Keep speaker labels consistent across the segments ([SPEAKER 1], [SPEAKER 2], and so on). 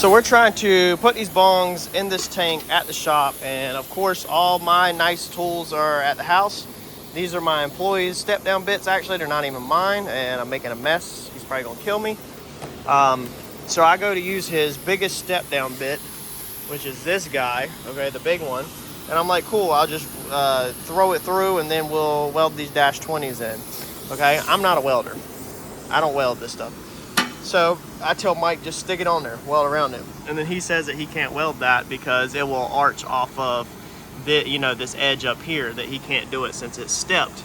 [SPEAKER 1] So we're trying to put these bongs in this tank at the shop, and of course all my nice tools are at the house. These are my employees' step down bits. Actually, they're not even mine, and I'm making a mess. He's probably gonna kill me. So I go to use his biggest step down bit, which is this guy, okay, the big one. And I'm like, cool, I'll just throw it through and then we'll weld these dash 20s in. Okay, I'm not a welder. I don't weld this stuff. So I tell Mike, just stick it on there, weld around it. And then he says that he can't weld that because it will arch off of the, you know, this edge up here, that he can't do it since it's stepped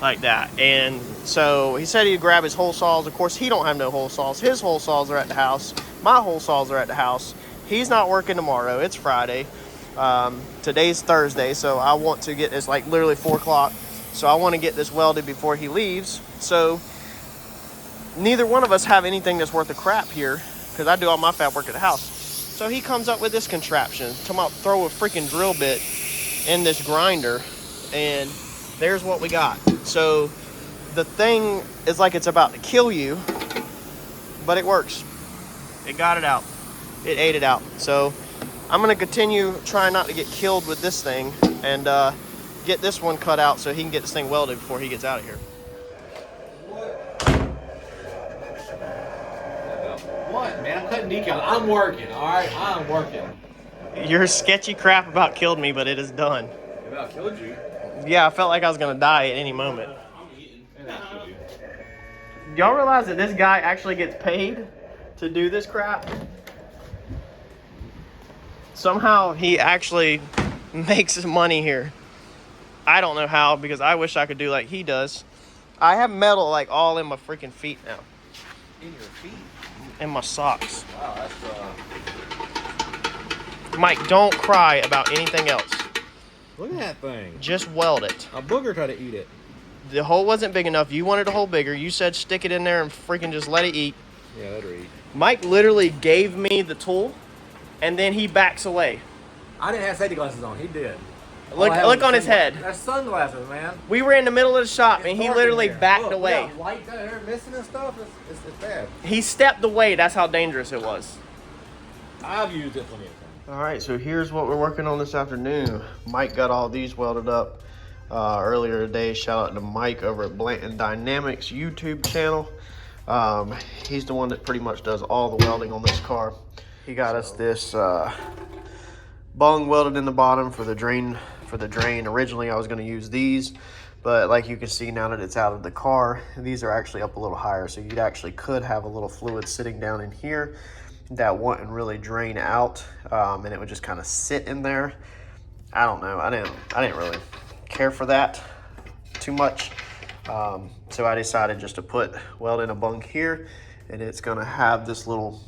[SPEAKER 1] like that. And so he said he'd grab his hole saws. Of course, he don't have no hole saws. His hole saws are at the house. My hole saws are at the house. He's not working tomorrow. It's Friday. Today's Thursday, so I want to get this, like, literally 4 o'clock. So I want to get this welded before he leaves. So neither one of us have anything that's worth a crap here, because I do all my fab work at the house. So he comes up with this contraption. Talking about throw a freaking drill bit in this grinder, and there's what we got. So the thing is like it's about to kill you, but it works. It got it out. It ate it out. So I'm gonna continue trying not to get killed with this thing, and get this one cut out so he can get this thing welded before he gets out of here.
[SPEAKER 2] What, man? I'm cutting decals. I'm working, all right? I'm working.
[SPEAKER 1] Your sketchy crap about killed me, but it is done.
[SPEAKER 2] It about killed you?
[SPEAKER 1] Yeah, I felt like I was gonna die at any moment. Y'all realize that this guy actually gets paid to do this crap? Somehow he actually makes money here. I don't know how, because I wish I could do like he does. I have metal like all in my freaking feet now.
[SPEAKER 2] In your feet?
[SPEAKER 1] In my socks.
[SPEAKER 2] Wow, that's
[SPEAKER 1] Mike, don't cry about anything else.
[SPEAKER 2] Look at that thing.
[SPEAKER 1] Just weld it.
[SPEAKER 2] A booger tried to eat it.
[SPEAKER 1] The hole wasn't big enough. You wanted a hole bigger. You said stick it in there and freaking just let it eat.
[SPEAKER 2] Yeah, let her eat.
[SPEAKER 1] Mike literally gave me the tool, and then he backs away.
[SPEAKER 2] I didn't have safety glasses on. He did.
[SPEAKER 1] Look on his head.
[SPEAKER 2] That's sunglasses, man.
[SPEAKER 1] We were in the middle of the shop, and he literally backed away.
[SPEAKER 2] Yeah, lights out there missing and stuff. It's bad.
[SPEAKER 1] He stepped away. That's how dangerous it was.
[SPEAKER 2] I've used it plenty of times.
[SPEAKER 1] All right, so here's what we're working on this afternoon. Mike got all these welded up earlier today. Shout out to Mike over at Blanton Dynamics YouTube channel. He's the one that pretty much does all the welding on this car. He got us this bung welded in the bottom for the drain. Originally I was going to use these, but like you can see now that it's out of the car, these are actually up a little higher, so you actually could have a little fluid sitting down in here that wouldn't really drain out, and it would just kind of sit in there. I don't know. I didn't really care for that too much, so I decided just to weld in a bung here, and it's going to have this little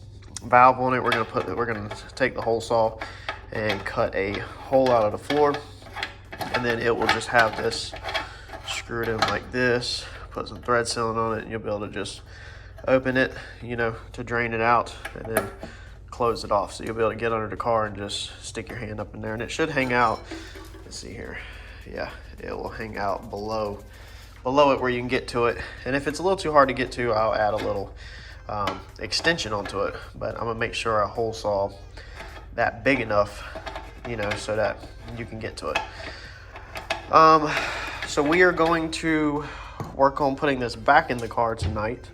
[SPEAKER 1] valve on it. We're going to take the hole saw and cut a hole out of the floor, and then it will just have this screwed in like this. Put some thread sealant on it, and you'll be able to just open it, you know, to drain it out, and then close it off. So you'll be able to get under the car and just stick your hand up in there, and it should hang out. Let's see here. Yeah, it will hang out below it where you can get to it. And if it's a little too hard to get to, I'll add a little extension onto it. But I'm gonna make sure I hole saw that big enough, you know, so that you can get to it. So we are going to work on putting this back in the car tonight.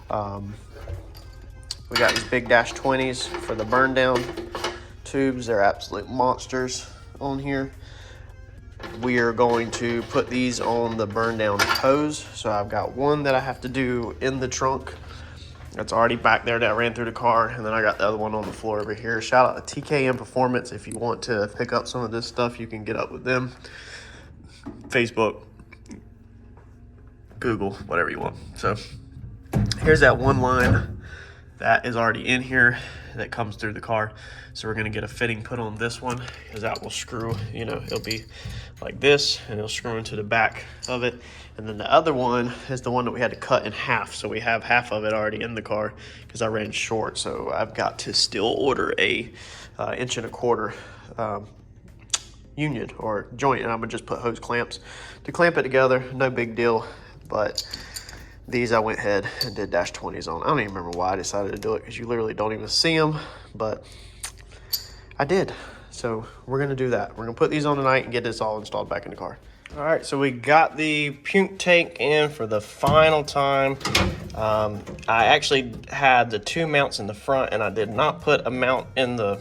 [SPEAKER 1] We got these big dash 20s for the burn down tubes. They're absolute monsters on here. We are going to put these on the burn down hose. So I've got one that I have to do in the trunk. That's already back there that ran through the car. And then I got the other one on the floor over here. Shout out to TKM Performance. If you want to pick up some of this stuff, you can get up with them. Facebook, Google, whatever you want. So here's that one line that is already in here that comes through the car. So we're gonna get a fitting put on this one, because that will screw, you know, it'll be like this, and it'll screw into the back of it. And then the other one is the one that we had to cut in half. So we have half of it already in the car because I ran short. So I've got to still order a 1.25 inch union or joint, and I'm gonna just put hose clamps to clamp it together. No big deal, but These I went ahead and did -20s on. I don't even remember why I decided to do it, because you literally don't even see them, but I did. So we're gonna do that. We're gonna put these on tonight and get this all installed back in the car. All right, so we got the Puke tank in for the final time. I actually had the 2 mounts in the front, and I did not put a mount in the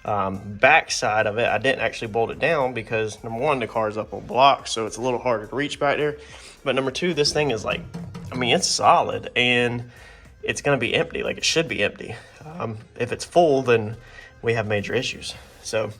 [SPEAKER 1] back side of it. I didn't actually bolt it down because, number one, the car is up on blocks, so it's a little harder to reach back there. But number two, this thing is like, I mean, it's solid, and it's gonna be empty, like it should be empty. If it's full, then we have major issues. So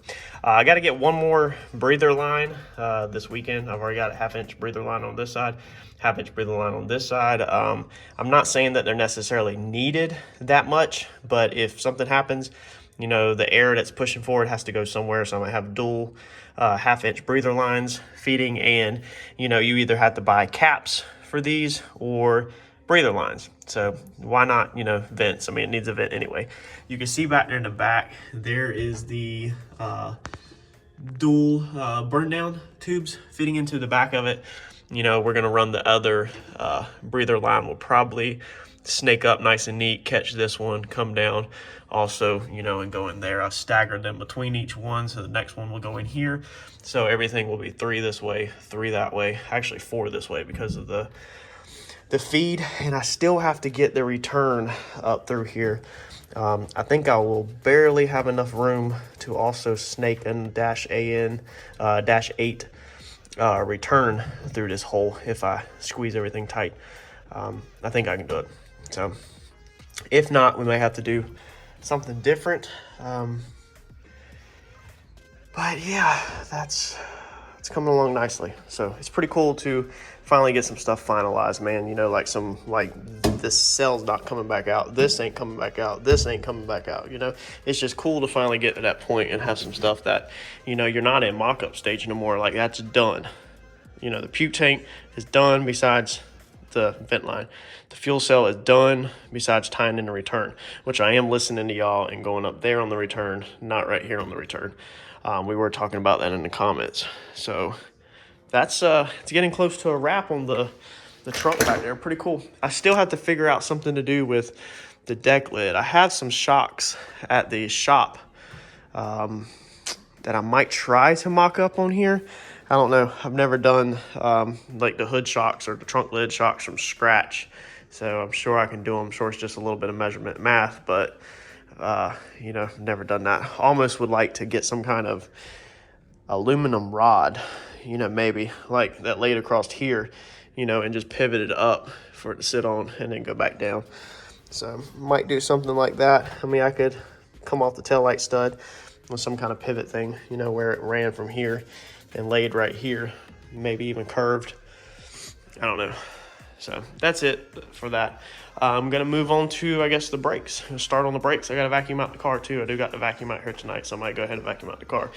[SPEAKER 1] I got to get one more breather line this weekend. I've already got a 1/2-inch breather line on this side, 1/2-inch breather line on this side. I'm not saying that they're necessarily needed that much, but if something happens, you know, the air that's pushing forward has to go somewhere. So I'm gonna have dual 1/2-inch breather lines feeding, and you know, you either have to buy caps for these or breather lines. So why not, you know, vents? I mean, it needs a vent anyway. You can see back there in the back, there is the dual burn down tubes fitting into the back of it. You know, we're gonna run the other breather line. Will probably snake up nice and neat, catch this one, come down also, you know, and go in there. I've staggered them between each one, so the next one will go in here. So everything will be 3 this way, 3 that way, actually 4 this way because of the feed. And I still have to get the return up through here. I think I will barely have enough room to also snake and -8 return through this hole if I squeeze everything tight. I think I can do it. So if not, we may have to do something different. But yeah, it's coming along nicely. So it's pretty cool to finally get some stuff finalized, man. You know, like this cell's not coming back out. This ain't coming back out. This ain't coming back out. You know, it's just cool to finally get to that point and have some stuff that, you know, you're not in mock-up stage no more. Like, that's done. You know, the Puke tank is done besides the vent line. The fuel cell is done besides tying in the return, which I am listening to y'all and going up there on the return, not right here on the return. We were talking about that in the comments. So that's it's getting close to a wrap on the trunk back there. Pretty cool. I still have to figure out something to do with the deck lid. I have some shocks at the shop that I might try to mock up on here. I don't know. I've never done like the hood shocks or the trunk lid shocks from scratch. So I'm sure I can do them. I'm sure it's just a little bit of measurement math, but you know, never done that. Almost would like to get some kind of aluminum rod, you know, maybe like that laid across here, you know, and just pivot it up for it to sit on and then go back down. So might do something like that. I mean, I could come off the taillight stud with some kind of pivot thing, you know, where it ran from here and laid right here, maybe even curved. I don't know. So that's it for that. I'm gonna move on to, I guess, the brakes. Start on the brakes. I gotta vacuum out the car too. I do got the vacuum out here tonight, so I might go ahead and vacuum out the car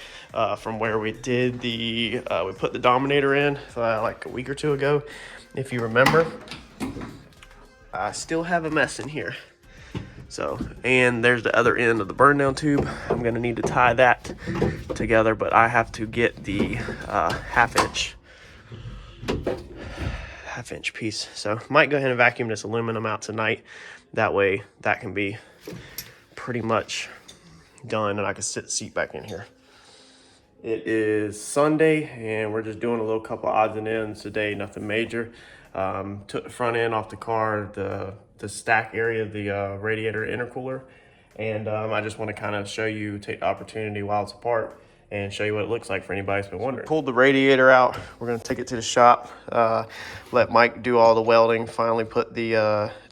[SPEAKER 1] from where we did the, we put the Dominator in like a week or 2 ago. If you remember, I still have a mess in here. So, and there's the other end of the burn down tube. I'm gonna need to tie that together, but I have to get the half-inch piece. So might go ahead and vacuum this aluminum out tonight. That way that can be pretty much done and I can sit the seat back in here. It is Sunday and we're just doing a little couple odds and ends today, nothing major. Took the front end off the car, the stack area of the radiator intercooler, and I just want to kind of show you, take the opportunity while it's apart and show you what it looks like for anybody who's been wondering. Pulled the radiator out. We're going to take it to the shop, let Mike do all the welding, finally put the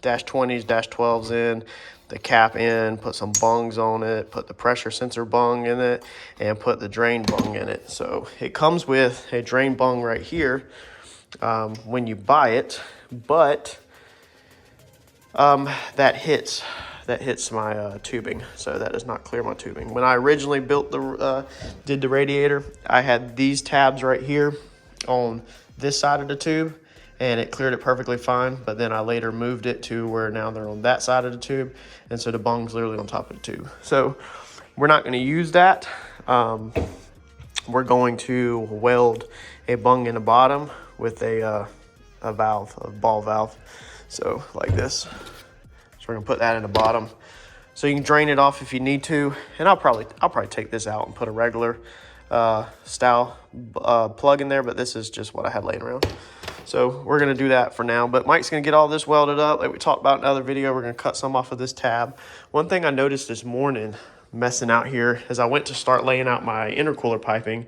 [SPEAKER 1] -20s, -12s in, the cap in, put some bungs on it, put the pressure sensor bung in it, and put the drain bung in it. So it comes with a drain bung right here when you buy it, but that hits my tubing, so that does not clear my tubing. When I originally built did the radiator, I had these tabs right here on this side of the tube, and it cleared it perfectly fine. But then I later moved it to where now they're on that side of the tube, and so the bung's literally on top of the tube. So we're not going to use that. We're going to weld a bung in the bottom with a valve, a ball valve. So like this. So we're gonna put that in the bottom. So you can drain it off if you need to. And I'll probably take this out and put a regular style plug in there, but this is just what I had laying around. So we're gonna do that for now, but Mike's gonna get all this welded up. Like we talked about in another video, we're gonna cut some off of this tab. One thing I noticed this morning messing out here is I went to start laying out my intercooler piping,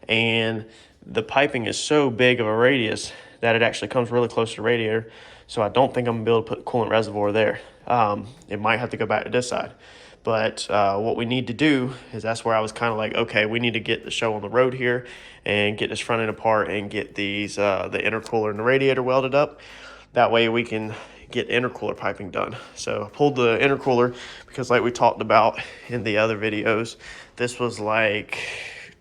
[SPEAKER 1] and the piping is so big of a radius that it actually comes really close to the radiator. So I don't think I'm gonna be able to put the coolant reservoir there. It might have to go back to this side. But what we need to do is, that's where I was kind of like, okay, we need to get the show on the road here and get this front end apart and get these the intercooler and the radiator welded up. That way we can get intercooler piping done. So I pulled the intercooler because, like we talked about in the other videos, this was like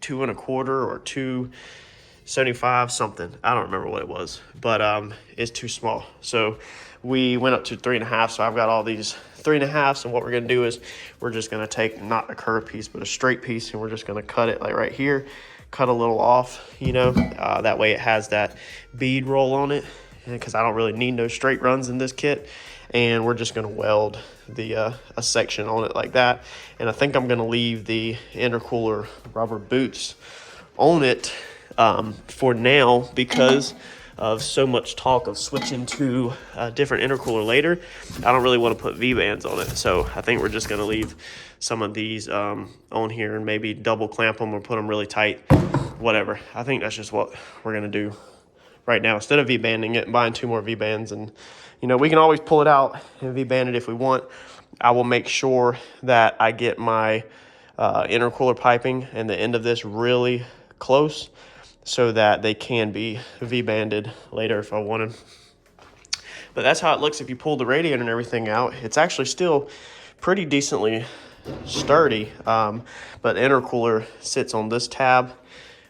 [SPEAKER 1] 2 1/4 or 2.75 something. I don't remember what it was, but it's too small. So we went up to 3.5. So I've got all these 3.5s, and what we're gonna do is we're just gonna take not a curved piece but a straight piece, and we're just gonna cut it like right here, cut a little off, you know, that way it has that bead roll on it, because I don't really need no straight runs in this kit. And we're just gonna weld the a section on it like that. And I think I'm gonna leave the intercooler rubber boots on it for now, because of so much talk of switching to a different intercooler later. I don't really want to put V-bands on it, so I think we're just going to leave some of these on here and maybe double clamp them or put them really tight, whatever. I think that's just what we're going to do right now, instead of V-banding it and buying 2 more V-bands. And you know, we can always pull it out and V-band it if we want. I will make sure that I get my intercooler piping and the end of this really close, so that they can be V-banded later if I wanted. But that's how it looks if you pull the radiator and everything out. It's actually still pretty decently sturdy, but the intercooler sits on this tab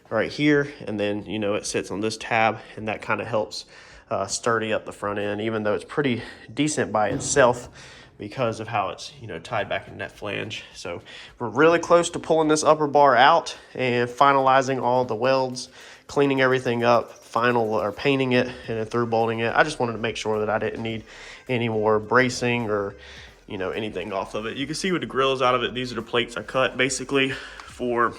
[SPEAKER 1] right here, and then, you know, it sits on this tab, and that kind of helps sturdy up the front end, even though it's pretty decent by itself because of how it's, you know, tied back in that flange. So we're really close to pulling this upper bar out and finalizing all the welds, cleaning everything up, painting it, and then through bolting it. I just wanted to make sure that I didn't need any more bracing or, you know, anything off of it. You can see with the grills out of it, these are the plates I cut basically for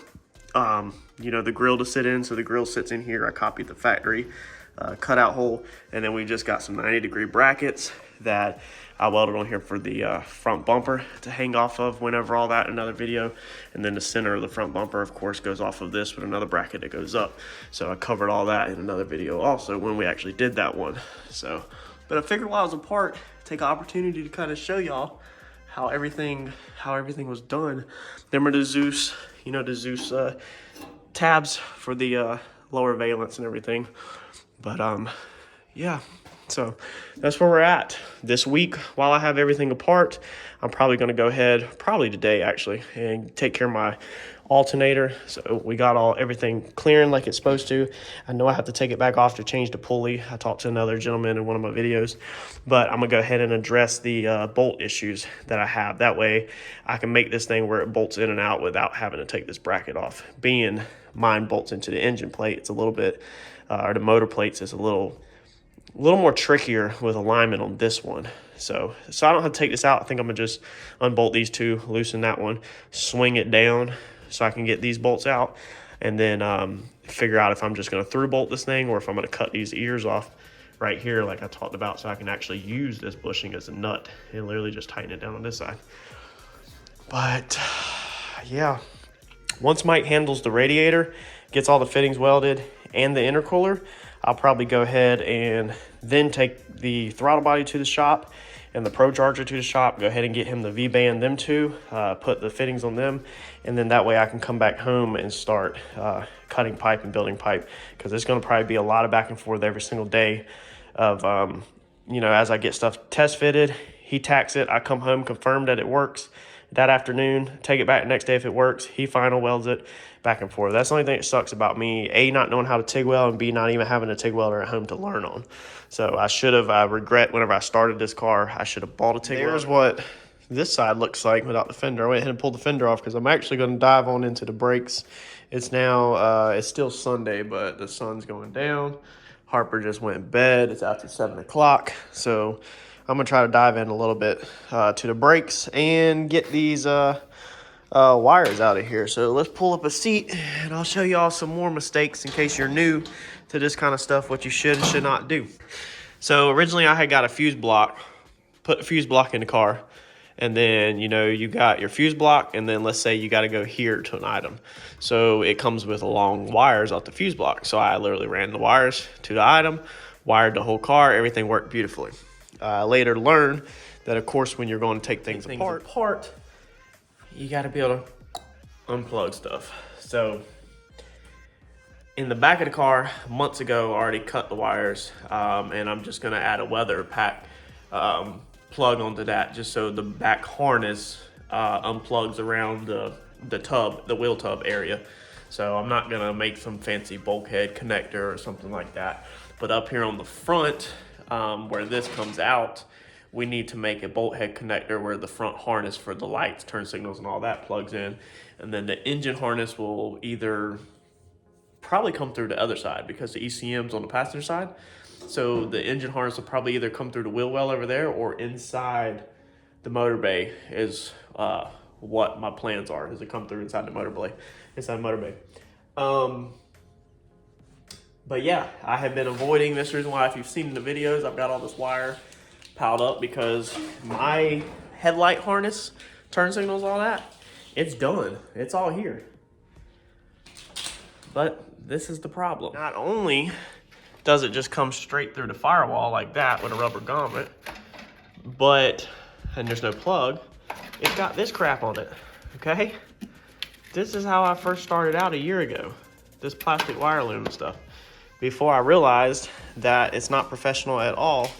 [SPEAKER 1] you know, the grill to sit in. So the grill sits in here. I copied the factory cutout hole, and then we just got some 90-degree brackets that I welded on here for the front bumper to hang off of whenever all that in another video. And then the center of the front bumper, of course, goes off of this with another bracket that goes up. So I covered all that in another video also when we actually did that one. So, but I figured while I was apart, take an opportunity to kind of show y'all how everything was done. Them are the Zeus, you know, the Zeus tabs for the lower valence and everything. But yeah, so that's where we're at this week. While I have everything apart, I'm probably going to go ahead, probably today actually, and take care of my alternator. So we got everything clearing like it's supposed to. I know I have to take it back off to change the pulley. I talked to another gentleman in one of my videos, but I'm gonna go ahead and address the bolt issues that I have. That way I can make this thing where it bolts in and out without having to take this bracket off. Being mine bolts into the engine plate, it's a little bit, or the motor plates is a little more trickier with alignment on this one. So I don't have to take this out. I think I'm gonna just unbolt these two, loosen that one, swing it down so I can get these bolts out, and then figure out if I'm just gonna through bolt this thing or if I'm gonna cut these ears off right here like I talked about, so I can actually use this bushing as a nut and literally just tighten it down on this side. But yeah, once Mike handles the radiator, gets all the fittings welded and the intercooler, I'll probably go ahead and then take the throttle body to the shop and the Pro Charger to the shop, go ahead and get him the V-band them two, put the fittings on them, and then that way I can come back home and start cutting pipe and building pipe, because it's going to probably be a lot of back and forth every single day of, you know, as I get stuff test fitted, he tacks it, I come home, confirm that it works that afternoon, take it back the next day if it works, he final welds it, back and forth. That's the only thing that sucks about me, A, not knowing how to TIG weld, and B, not even having a TIG welder at home to learn on. So I should have, I regret whenever I started this car, I should have bought a TIG welder. There's what this side looks like without the fender. I went ahead and pulled the fender off because I'm actually going to dive on into the brakes. It's now, it's still Sunday, but the sun's going down. Harper just went to bed. It's after 7 o'clock. So I'm going to try to dive in a little bit to the brakes and get these wires out of here. So let's pull up a seat and I'll show y'all some more mistakes in case you're new to this kind of stuff, what you should and should not do. So originally I had got a fuse block, put the fuse block in the car, and then, you know, you got your fuse block, and then let's say you got to go here to an item. So it comes with long wires off the fuse block. So I literally ran the wires to the item, wired the whole car, everything worked beautifully. I later learned that, of course, when you're going to take things apart, you got to be able to unplug stuff. So in the back of the car, months ago, I already cut the wires, and I'm just going to add a weather pack plug onto that, just so the back harness unplugs around the tub, the wheel tub area. So I'm not gonna make some fancy bulkhead connector or something like that. But up here on the front, where this comes out, we need to make a bolt head connector where the front harness for the lights, turn signals, and all that plugs in. And then the engine harness will either probably come through the other side because the ECM's on the passenger side. So the engine harness will probably either come through the wheel well over there or inside the motor bay is what my plans are, is to come through inside the motor bay. But yeah, I have been avoiding this. Reason why, if you've seen the videos, I've got all this wire piled up because my headlight harness, turn signals, all that, it's done. It's all here. But this is the problem. Not only does it just come straight through the firewall like that with a rubber grommet, and there's no plug, it's got this crap on it, okay? This is how I first started out a year ago, this plastic wire loom and stuff, before I realized that it's not professional at all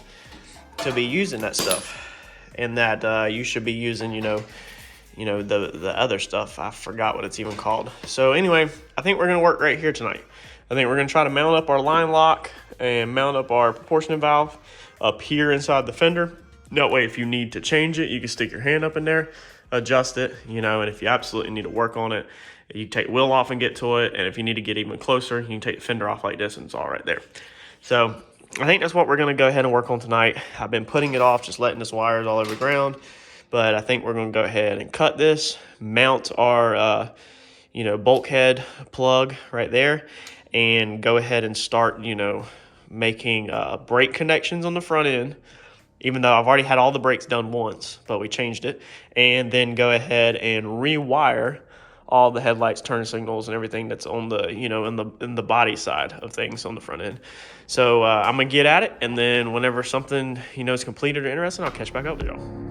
[SPEAKER 1] to be using that stuff, and that you should be using, the other stuff. I forgot what it's even called. So anyway, I think we're gonna work right here tonight. I think we're gonna try to mount up our line lock and mount up our proportionate valve up here inside the fender. That way, if you need to change it, you can stick your hand up in there, adjust it, and if you absolutely need to work on it, you take the wheel off and get to it. And if you need to get even closer, you can take the fender off like this and it's all right there. So I think that's what we're gonna go ahead and work on tonight. I've been putting it off, just letting this wires all over the ground, but I think we're gonna go ahead and cut this, mount our, bulkhead plug right there, and go ahead and start, making brake connections on the front end, even though I've already had all the brakes done once, but we changed it, and then go ahead and rewire all the headlights, turn signals, and everything that's on the, in the body side of things on the front end. So I'm gonna get at it, and then whenever something, is completed or interesting, I'll catch back up with y'all.